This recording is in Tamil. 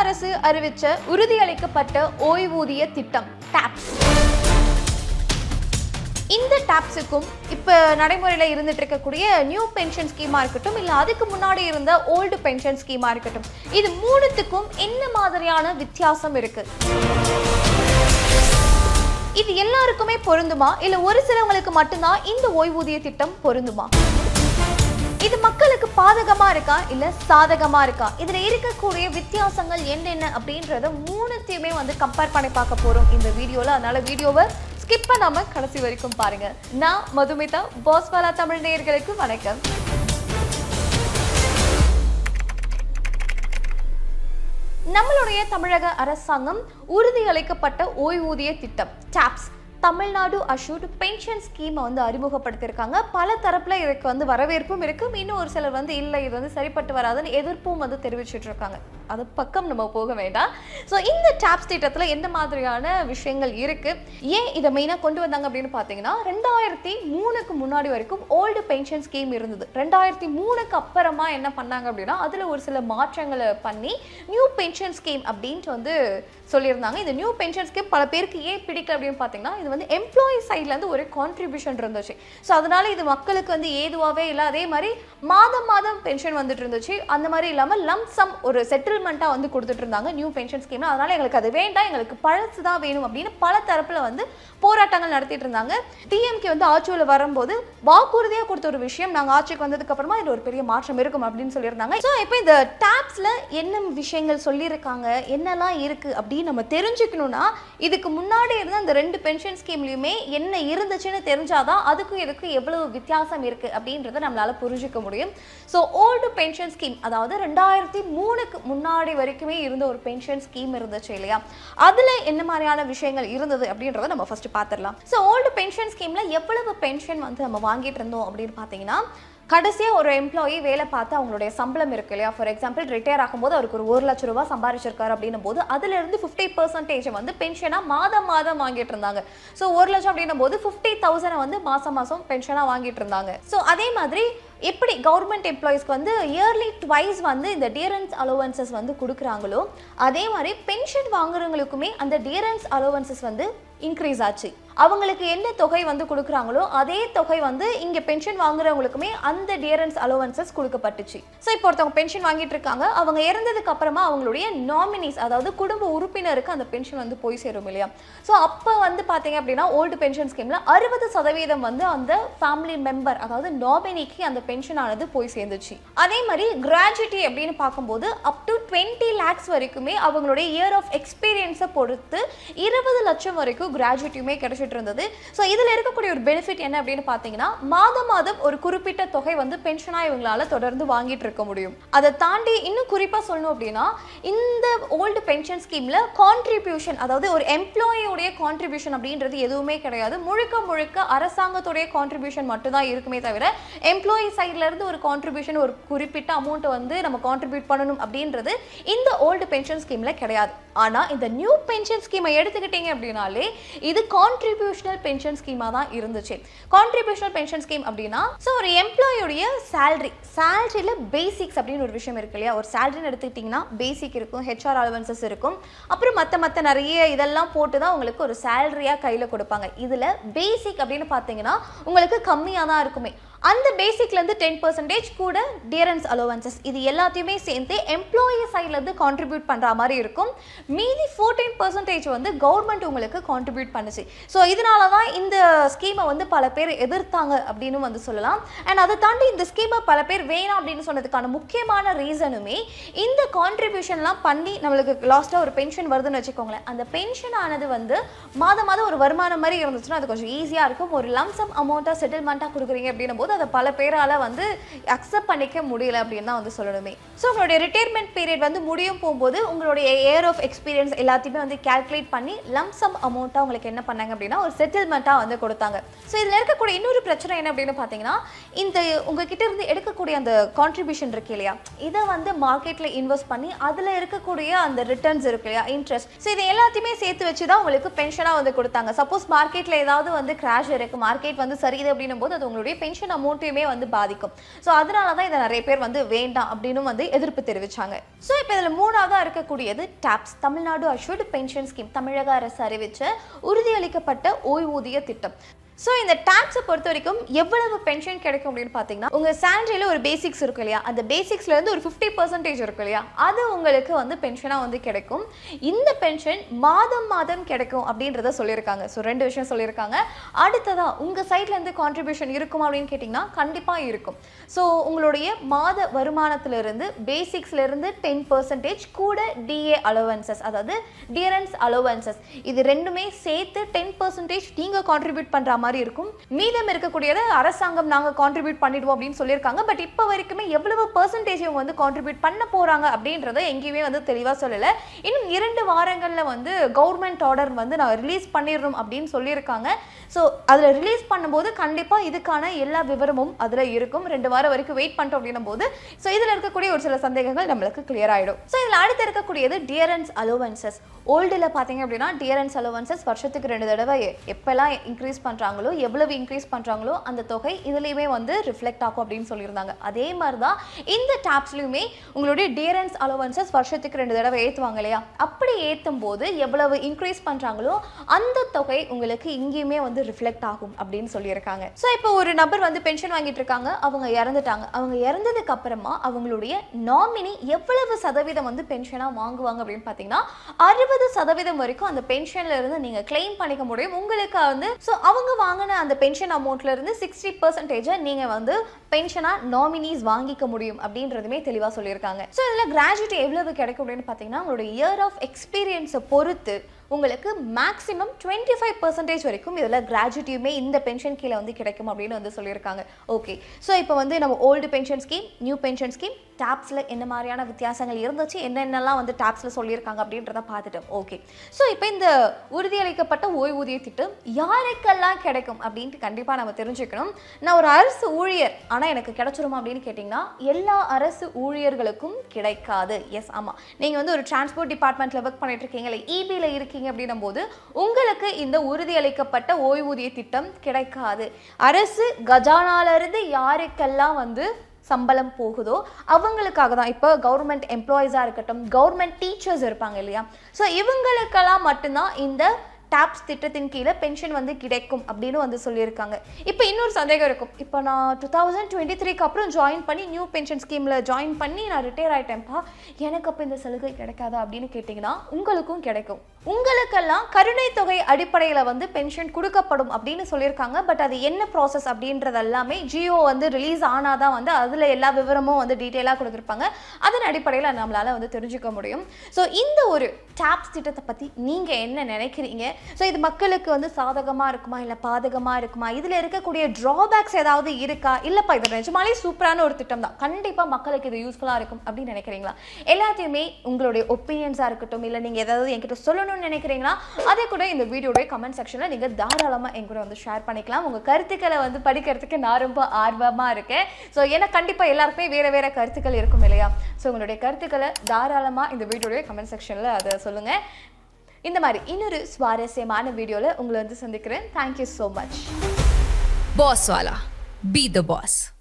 அரசு அறிவிச்ச உறுதியளிக்கப்பட்ட ஓய்வூதிய திட்டம் டாப்ஸ். இந்த டாப்ஸுக்கும் இப்போ நடைமுறையில் இருந்துட்டு இருக்கக்கூடிய நியூ பென்ஷன் ஸ்கீமா இருக்கட்டும், இல்லை அதுக்கு முன்னாடி இருந்த ஓல்டு பென்ஷன் ஸ்கீமா இருக்கட்டும், இது மூணுத்துக்கும் என்ன மாதிரியான வித்தியாசம் இருக்கு? இது எல்லாருக்குமே பொருந்துமா, இல்லை ஒரு சிலவங்களுக்கு மட்டும்தான் இந்த ஓய்வூதிய திட்டம் பொருந்துமா? இது மக்களுக்கு பாதகமா இருக்கா இல்ல சாதகமா இருக்கா? இதுல இருக்கக்கூடிய வித்தியாசங்கள் என்னென்ன அப்படின்றத மூணுத்தையுமே கம்பேர் பண்ணி பார்க்க போறோம் இந்த வீடியோல. அதனால வீடியோவை ஸ்கிப் பண்ணாம கடைசி வரைக்கும் பாருங்க. நான் மதுமிதா, வால்லா தமிழ் நேயர்களுக்கு வணக்கம். நம்மளுடைய தமிழக அரசாங்கம் உறுதியளிக்கப்பட்ட ஓய்வூதிய திட்டம் டாப்ஸ், தமிழ்நாடு அஷ்யூர்டு பென்ஷன் ஸ்கீமை அறிமுகப்படுத்தியிருக்காங்க. பல தரப்பில் இதுக்கு வரவேற்பும் இருக்கு. இன்னும் ஒரு சிலர் இல்லை இது சரிப்பட்டு வராதுன்னு எதிர்ப்பும் தெரிவிச்சுட்டு இருக்காங்க. அது பக்கம் நம்ம போக வேண்டாம். ஸோ இந்த டாப்ஸ் திட்டத்தில் எந்த மாதிரியான விஷயங்கள் இருக்கு, ஏன் இதை மெயினாக கொண்டு வந்தாங்க அப்படின்னு பார்த்தீங்கன்னா, 2003க்கு முன்னாடி வரைக்கும் ஓல்டு பென்ஷன் ஸ்கீம் இருந்தது. 2003க்கு அப்புறமா என்ன பண்ணாங்க அப்படின்னா, அதில் ஒரு சில மாற்றங்களை பண்ணி நியூ பென்ஷன் ஸ்கீம் அப்படின்ட்டு சொல்லியிருந்தாங்க. இந்த நியூ பென்ஷன் ஸ்கீம் பல பேருக்கு ஏன் பிடிக்கல அப்படின்னு பார்த்தீங்கன்னா, இது எம்ப்ளாயி சைட்லேருந்து ஒரு கான்ட்ரிபியூஷன் இருந்துச்சு. ஸோ அதனால இது மக்களுக்கு ஏதுவாகவே இல்லை. அதே மாதிரி மாதம் மாதம் பென்ஷன் வந்துட்டு இருந்துச்சு. அந்த மாதிரி இல்லாமல் லம்சம் ஒரு செட்டில்மெண்ட்டாக கொடுத்துட்டு இருந்தாங்க நியூ பென்ஷன் ஸ்கீம். அதனால எங்களுக்கு அது வேண்டாம், எங்களுக்கு பழசு தான் வேணும் அப்படின்னு பல தரப்பில் போராட்டங்கள் நடத்திட்டு இருந்தாங்க. டிஎம்கே ஆட்சியில் வரும்போது வாக்குறுதியாக கொடுத்த ஒரு விஷயம், நாங்கள் ஆட்சிக்கு வந்ததுக்கு அப்புறமா இது ஒரு பெரிய மாற்றம் இருக்கும் அப்படின்னு சொல்லியிருந்தாங்க. ஸோ இப்போ இந்த டாப்ஸில் என்ன விஷயங்கள் சொல்லியிருக்காங்க, என்னெல்லாம் இருக்கு அப்படின்னு நம்ம தெரிஞ்சுக்கணும்னா, இதுக்கு முன்னாடி இருந்த அந்த 2 பென்ஷன் ஸ்கீம்லையுமே என்ன இருந்துச்சுன்னு தெரிஞ்சாதான் அதுக்கும் இதுக்கும் எவ்வளவு வித்தியாசம் இருக்கு அப்படின்றத நம்மளால புரிஞ்சுக்க முடியும். ஸோ ஓல்டு பென்ஷன் ஸ்கீம், அதாவது 2003க்கு முன்னாடி வரைக்குமே இருந்த ஒரு பென்ஷன் ஸ்கீம் இருந்துச்சு இல்லையா, அதுல என்ன மாதிரியான விஷயங்கள் இருந்தது அப்படின்றத நம்ம ஃபர்ஸ்ட் பார்த்துடலாம். ஸோ ஓல்டு பென்ஷன் ஸ்கீம்ல எவ்வளவு பென்ஷன் நம்ம வாங்கிட்டு இருந்தோம் அப்படின்னு பார்த்தீங்கன்னா, கடைசியாக ஒரு எம்ப்ளாயி வேலை பார்த்து அவங்களுடைய சம்பளம் இருக்கு இல்லையா, ஃபார் எக்ஸாம்பிள் ரிட்டையர் ஆகும்போது அவருக்கு ஒரு 1 லட்ச ரூபாய் சம்பாதிச்சிருக்காரு அப்படின்னும் போது அதுலேருந்து 50% பென்ஷனாக மாதம் வாங்கிட்டு இருந்தாங்க. ஸோ 1 லட்சம் அப்படின்னும் போது 50,000 மாதம் பென்ஷனாக வாங்கிட்டு இருந்தாங்க. ஸோ அதே மாதிரி எப்படி கவர்மெண்ட் எம்ப்ளாயிஸ்க்கு இயர்லி ட்வைஸ் இந்த டியரன்ஸ் அலோவன்சஸ் கொடுக்குறாங்களோ, அதே மாதிரி பென்ஷன் வாங்குறவங்களுக்குமே அந்த டியரன்ஸ் அலோவன்சஸ் இன்க்ரீஸ் ஆச்சு. அவங்களுக்கு என்ன தொகை கொடுக்குறாங்களோ அதே தொகை இங்கே பென்ஷன் வாங்குறவங்களுக்குமே அந்த டியரன்ஸ் அலோவன்சஸ் கொடுக்கப்பட்டுச்சு. ஸோ இப்போ ஒருத்தவங்க பென்ஷன் வாங்கிட்டு இருக்காங்க, அவங்க இறந்ததுக்கு அப்புறமா அவங்களுடைய நாமினிஸ், அதாவது குடும்ப உறுப்பினருக்கு அந்த பென்ஷன் போய் சேரும் இல்லையா. ஸோ அப்போ பார்த்தீங்க அப்படின்னா ஓல்டு பென்ஷன் ஸ்கீமில் 60% அந்த ஃபேமிலி மெம்பர், அதாவது நாமினிக்கு அந்த பென்ஷன் ஆனது போய் சேர்ந்துச்சு. அதே மாதிரி கிராஜுவிட்டி அப்படின்னு பார்க்கும்போது அப் டு 20 lakhs வரைக்குமே அவங்களுடைய இயர் ஆஃப் எக்ஸ்பீரியன்ஸை பொறுத்து 20 லட்சம் வரைக்கும் கிராஜுவிட்டியுமே கிடைச்சிட்டு இருந்தது. ஸோ இதில் இருக்கக்கூடிய ஒரு பெனிஃபிட் என்ன அப்படின்னு பார்த்தீங்கன்னா, மாதம் ஒரு குறிப்பிட்ட தொகை பென்ஷனாக இவங்களால தொடர்ந்து வாங்கிட்டு இருக்க முடியும். அதை தாண்டி இன்னும் குறிப்பாக சொல்லணும் அப்படின்னா, இந்த ஓல்டு பென்ஷன் ஸ்கீம்ல கான்ட்ரிபியூஷன், அதாவது ஒரு எம்ப்ளாயியோடைய கான்ட்ரிபியூஷன் அப்படின்றது எதுவுமே கிடையாது. முழுக்க அரசாங்கத்துடைய கான்ட்ரிபியூஷன் மட்டும்தான் இருக்குமே தவிர, எம்ப்ளாயி சைட்ல இருந்து ஒரு கான்ட்ரிபியூஷன், ஒரு குறிப்பிட்ட அமௌண்ட் நம்ம கான்ட்ரிபியூட் பண்ணணும் அப்படின்றது இந்த ஓல்டு பென்ஷன் ஸ்கீம்ல கிடையாது. ஆனா இந்த நியூ பென்ஷன் ஸ்கீமை எடுத்துக்கிட்டீங்க அப்படின்னாலே இது கான்ட்ரிபியூஷனல் பென்ஷன் ஸ்கீமா தான் இருந்துச்சு. கான்ட்ரிபியூஷனல் பென்ஷன் ஸ்கீம் அப்படின்னா, ஸோ ஒரு எம்ப்ளாயியோடைய சேலரியில பேசிக்ஸ் அப்படின்னு ஒரு விஷயம் இருக்கு இல்லையா. ஒரு சேலரின்னு எடுத்துக்கிட்டிங்கன்னா பேசிக் இருக்கும், ஹெச்ஆர் அலவன்சஸ் இருக்கும், அப்புறம் மற்ற நிறைய இதெல்லாம் போட்டு தான் உங்களுக்கு ஒரு சேலரியாக கையில் கொடுப்பாங்க. இதில் பேசிக் அப்படின்னு பார்த்தீங்கன்னா உங்களுக்கு கம்மியாக தான் இருக்குமே. அந்த பேசிக்லேருந்து 10% கூட டியரன்ஸ் அலோவன்சஸ், இது எல்லாத்தையுமே சேர்ந்து எம்ப்ளாயி சைட்லேருந்து கான்ட்ரிபியூட் பண்ணுற மாதிரி இருக்கும். மீதி 14% கவர்மெண்ட் உங்களுக்கு கான்ட்ரிபியூட் பண்ணுச்சு. ஸோ இதனால தான் இந்த ஸ்கீமை பல பேர் எதிர்த்தாங்க அப்படின்னு சொல்லலாம். அண்ட் அதை தாண்டி இந்த ஸ்கீமை பல பேர் வேணாம் அப்படின்னு சொன்னதுக்கான முக்கியமான ரீசனுமே, இந்த கான்ட்ரிபியூஷன்லாம் பண்ணி நம்மளுக்கு லாஸ்ட்டாக ஒரு பென்ஷன் வருதுன்னு வச்சுக்கோங்களேன், அந்த பென்ஷன் ஆனது மாதம் ஒரு வருமானம் மாதிரி இருந்துச்சுன்னா அது கொஞ்சம் ஈஸியாக இருக்கும். ஒரு லம்சம் அமௌண்ட்டாக செட்டில்மெண்ட்டாக கொடுக்குறீங்க அப்படின்னும் போது அதை பல பேரால் அக்செப்ட் பண்ணிக்க முடியல அப்படின்னு தான் சொல்லணுமே. ஸோ உங்களுடைய ரிட்டையர்மெண்ட் பீரியட் முடியும் போகும்போது உங்களுடைய இயர் ஆஃப் எக்ஸ்பீரியன்ஸ் எல்லாத்தையுமே கால்குலேட் பண்ணி லம்சம் அமௌண்ட்டாக உங்களுக்கு என்ன பண்ணாங்க அப்படின்னா ஒரு செட்டில்மெண்ட்டாக கொடுத்தாங்க. ஸோ இதில் இருக்கக்கூடிய இன்னொரு பிரச்சனை என்ன அப்படின்னு பார்த்தீங்கன்னா, இந்த உங்ககிட்ட இருந்து எடுக்கக்கூடிய அந்த கான்ட்ரிபியூஷன் இருக்கு இல்லையா, இதை மார்க்கெட்டில் இன்வெஸ்ட் பண்ணி அதில் இருக்கக்கூடிய அந்த ரிட்டர்ன்ஸ் இருக்கு இல்லையா, இன்ட்ரெஸ்ட், ஸோ இது எல்லாத்தையுமே சேர்த்து வச்சு தான் உங்களுக்கு பென்ஷனாக கொடுத்தாங்க. சப்போஸ் மார்க்கெட்டில் ஏதாவது கிராஷ் இருக்கு, மார்க்கெட் சரியுது அப்படின்னும் போது அது உங்களுடைய பென்ஷன் அமௌண்ட்டையுமே வந்து பாதிக்கும். ஸோ அதனால தான் இதை நிறைய பேர் வந்து வேண்டாம் அப்படின்னு வந்து எதிர்ப்பு தெரிவிச்சாங்க. ஸோ இப்போ இதில் மூணாவதாக இருக்கக்கூடியது tops, Tamil Nadu assured pension scheme, தமிழக அரசு அறிவிச்ச உறுதியளிக்கப்பட்ட ஓய்வூதிய திட்டம். ஸோ இந்த டாப்ஸை பொறுத்த வரைக்கும் எவ்வளவு பென்ஷன் கிடைக்கும் அப்படின்னு பார்த்தீங்கன்னா, உங்கள் சேலரியில் ஒரு பேசிக்ஸ் இருக்கு இல்லையா, அந்த பேசிக்ஸ்லேருந்து ஒரு 50% இருக்கு இல்லையா, அது உங்களுக்கு வந்து பென்ஷனாக வந்து கிடைக்கும். இந்த பென்ஷன் மாதம் மாதம் கிடைக்கும் அப்படின்றத சொல்லியிருக்காங்க. ஸோ 2 விஷயம் சொல்லியிருக்காங்க. அடுத்ததாக உங்கள் சைட்லேருந்து கான்ட்ரிபியூஷன் இருக்குமா அப்படின்னு கேட்டிங்கன்னா கண்டிப்பாக இருக்கும். ஸோ உங்களுடைய மாத வருமானத்திலிருந்து பேசிக்ஸ்லேருந்து 10% கூட டிஏ அலோவன்சஸ், அதாவது டியரன்ஸ் அலோவன்சஸ், இது ரெண்டுமே சேர்த்து 10% நீங்கள் கான்ட்ரிபியூட் பண்ணுற மாதிரி இருக்கும். மீதம் இருக்கக்கூடியது அரசாங்கம் நாங்க கான்ட்ரிபியூட் பண்ணிடுவோம் அப்படின்னு சொல்லியிருக்காங்க. பட் இப்போ வரைக்குமே எவ்வளவு பெர்சன்டேஜ் இவங்க வந்து கான்ட்ரிபியூட் பண்ண போறாங்க அப்படின்றத எங்கேயுமே வந்து தெளிவா சொல்லல. இன்னும் 2 வாரங்கள்ல வந்து கவர்மெண்ட் ஆர்டர் வந்து நான் ரிலீஸ் பண்ணிடணும் அப்படின்னு சொல்லியிருக்காங்க. ஸோ அதில் ரிலீஸ் பண்ணும்போது கண்டிப்பா இதுக்கான எல்லா விவரமும் அதில் இருக்கும். 2 வாரம் வரைக்கும் வெயிட் பண்ணிட்டோம் அப்படின்னும் போது ஸோ இதில் இருக்கக்கூடிய ஒரு சில சந்தேகங்கள் நம்மளுக்கு கிளியர் ஆயிடும். ஸோ இதில் அடுத்து இருக்கக்கூடியது டியரன்ஸ் அலோவன்சஸ். ஓல்டில் பார்த்தீங்க அப்படின்னா டியரன்ஸ் அலோவன்சஸ் வருஷத்துக்கு 2 தடவை எப்பெல்லாம் இன்க்ரீஸ் பண்ணுறாங்களோ, எவ்வளவு இன்க்ரீஸ் பண்ணுறாங்களோ அந்த தொகை இதுலேயுமே வந்து ரிஃப்ளெக்ட் ஆகும் அப்படின்னு சொல்லியிருந்தாங்க. அதே மாதிரி தான் இந்த டாப்ஸ்லையுமே உங்களுடைய டியரன்ஸ் அலோவன்சஸ் வருஷத்துக்கு 2 தடவை ஏற்றுவாங்க இல்லையா, அப்படி ஏற்றும் போது எவ்வளவு இன்க்ரீஸ் பண்ணுறாங்களோ அந்த தொகை உங்களுக்கு இங்கேயுமே வந்து ரிஃப்ளெக்ட் ஆகும் அப்படின்னு சொல்லியிருக்காங்க. ஸோ இப்போ ஒரு நபர் வந்து பென்ஷன் வாங்கிட்டு இருக்காங்க, அவங்க இறந்துட்டாங்க. அவங்க இறந்ததுக்கு அப்புறமா அவங்களுடைய நாமினி எவ்வளவு சதவீதம் வந்து பென்ஷனாக வாங்குவாங்க அப்படின்னு பார்த்தீங்கன்னா 60% வரைக்கும் அந்த பென்ஷன்ல இருந்து நீங்க கிளைம் பண்ணிக்க முடியும். உங்களுக்கு வந்து ஸோ அவங்க வாங்கின அந்த பென்ஷன் அமௌண்ட்ல இருந்து 60% நீங்க வந்து பென்ஷனா நாமினிஸ் வாங்கிக்க முடியும் அப்படின்றதுமே தெளிவா சொல்லியிருக்காங்க. ஸோ இதில் கிராஜுவிட்டி எவ்வளவு கிடைக்கும் அப்படின்னு பார்த்தீங்கன்னா உங்களோட இயர் ஆஃப் எக்ஸ்பீரியன்ஸை பொறுத்து உங்களுக்கு மேக்ஸிமம் 25% வரைக்கும் இதில் கிராஜுவிட்டியுமே இந்த பென்ஷன் கீழே வந்து கிடைக்கும் அப்படின்னு வந்து சொல்லியிருக்காங்க. ஓகே, ஸோ இப்போ வந்து நம்ம old pension scheme, new pension scheme, டாப்ஸில் என்ன மாதிரியான வித்தியாசங்கள் இருந்துச்சு, என்னென்னலாம் வந்து டாப்ஸில் சொல்லியிருக்காங்க அப்படின்றத பார்த்துட்டோம். ஓகே, ஸோ இப்போ இந்த உறுதியளிக்கப்பட்ட ஓய்வூதிய திட்டம் யாருக்கெல்லாம் கிடைக்கும் அப்படின்ட்டு கண்டிப்பாக நம்ம தெரிஞ்சுக்கணும். நான் ஒரு அரசு ஊழியர் ஆனால் எனக்கு கிடைச்சிருமா அப்படின்னு கேட்டிங்கன்னா எல்லா அரசு ஊழியர்களுக்கும் கிடைக்காது. எஸ், ஆமாம், நீங்கள் வந்து ஒரு டிரான்ஸ்போர்ட் டிபார்ட்மெண்ட்டில் ஒர்க் பண்ணிட்டு இருக்கீங்களே, இபியில் இருக்கீங்க அப்படின்னும் போது உங்களுக்கு இந்த உறுதியளிக்கப்பட்ட ஓய்வூதிய திட்டம் கிடைக்காது. அரசு கஜானாலிருந்து யாருக்கெல்லாம் வந்து சம்பளம் போகுதோ அவங்களுக்காக தான். இப்போ கவர்மெண்ட் எம்ப்ளாயீஸாக இருக்கட்டும், கவர்மெண்ட் டீச்சர்ஸ் இருப்பாங்க இல்லையா, ஸோ இவங்களுக்கெல்லாம் மட்டும்தான் இந்த டாப்ஸ் திட்டத்தின் கீழே பென்ஷன் வந்து கிடைக்கும் அப்படின்னு வந்து சொல்லியிருக்காங்க. இப்போ இன்னொரு சந்தேகம் இருக்கும், இப்போ நான் 2023க்கு அப்புறம் ஜாயின் பண்ணி நியூ பென்ஷன் ஸ்கீமில் ஜாயின் பண்ணி நான் ரிட்டையர் ஆகிட்டேன்ப்பா, எனக்கு அப்போ இந்த சலுகை கிடைக்காதா அப்படின்னு கேட்டிங்கன்னா உங்களுக்கும் கிடைக்கும். உங்களுக்கெல்லாம் கருணை தொகை அடிப்படையில் வந்து பென்ஷன் கொடுக்கப்படும் அப்படின்னு சொல்லியிருக்காங்க. பட் அது என்ன ப்ராசஸ் அப்படின்றது எல்லாமே ஜியோ வந்து ரிலீஸ் ஆனாதான் வந்து அதில் எல்லா விவரமும் வந்து டீட்டெயிலாக கொடுத்துருப்பாங்க. அதன் அடிப்படையில் நம்மளால் வந்து தெரிஞ்சுக்க முடியும். ஸோ இந்த ஒரு டாப்ஸ் திட்டத்தை பற்றி நீங்கள் என்ன நினைக்கிறீங்க? ஸோ இது மக்களுக்கு வந்து சாதகமாக இருக்குமா இல்லை பாதகமாக இருக்குமா? இதில் இருக்கக்கூடிய ட்ராபேக்ஸ் ஏதாவது இருக்கா? இல்லைப்பா இது நிஜமாலே சூப்பரான ஒரு திட்டம் தான், கண்டிப்பாக மக்களுக்கு இது யூஸ்ஃபுல்லாக இருக்கும் அப்படின்னு நினைக்கிறீங்களா? எல்லாத்தையுமே உங்களுடைய ஒப்பீனியன்ஸாக இருக்கட்டும், இல்லை நீங்கள் ஏதாவது என்கிட்ட சொல்லணும்னு நினைக்கிறீங்களா, அதை கூட இந்த வீடியோடைய கமெண்ட் செக்ஷனில் நீங்கள் தாராளமாக என் கூட வந்து ஷேர் பண்ணிக்கலாம். உங்கள் கருத்துக்களை வந்து படிக்கிறதுக்கு நான் ரொம்ப ஆர்வமாக இருக்கேன். ஸோ ஏன்னா கண்டிப்பாக எல்லாருக்குமே வேறு வேறு கருத்துக்கள் இருக்கும் இல்லையா? ஸோ உங்களுடைய கருத்துக்களை தாராளமாக இந்த வீடியோடைய கமெண்ட் செக்ஷனில் அதை சொல்லுங்கள். இந்த மாதிரி இன்னொரு சுவாரஸ்யமான வீடியோவில் உங்களை வந்து சந்திக்கிறேன். Thank you so much. Boss Wallah. Be the boss.